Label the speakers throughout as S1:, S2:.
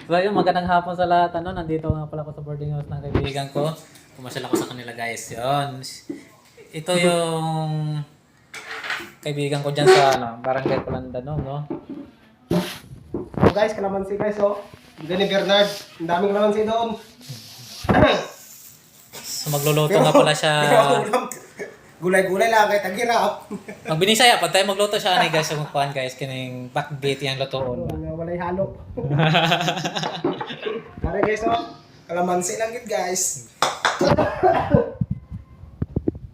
S1: So yun, magandang hapon sa lahat. Nandito nga pala ako sa boarding house ng kaibigan ko. Pumasyal ako sa kanila guys. Yun. Ito yung kaibigan ko dyan sa Barangay Pulandanom, no?
S2: So guys, kalamansi guys, oh. Hindi ni Bernard. Ang daming kalamansi doon.
S1: So magluluto nga pala siya.
S2: Gulay-gulay lang kahit tagirap.
S1: Magbinisaya, pag tayo magluto siya guys, sa magkuhan guys, kining backbeat yung lutoon.
S2: Walay halo. Tara guys, oh. Kalamansi lang gid guys.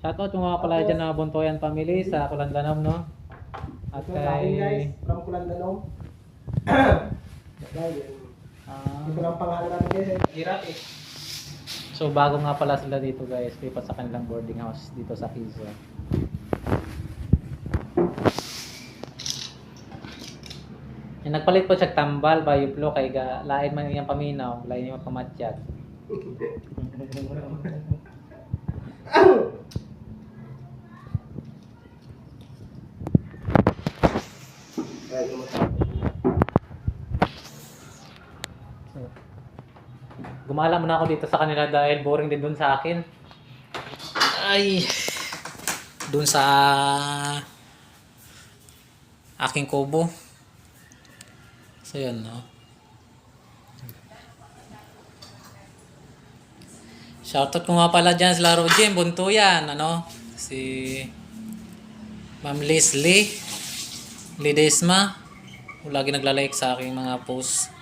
S1: Shoutout yung mga pala dyan na Buntoyan family sa Pulandanom, no? At
S2: So, guys,
S1: kay...
S2: from Pulandanom. Ito lang pangalan natin guys. Hirap eh.
S1: So bago nga pala sila dito guys, lipat sa kanilang boarding house dito sa Quezon. Yung nagpalit po siya tambal, bayuplo, kay lain man yung paminaw, lain yung pamatyag. So, gumala muna ako dito sa kanila dahil boring din dun sa akin. Ay, dun sa aking kubo. So yun, no? Shoutout ko nga pala dyan sa Laro Gym, Buntuyan, si Ma'am Leslie Ledesma, lagi nagla-like sa aking mga posts.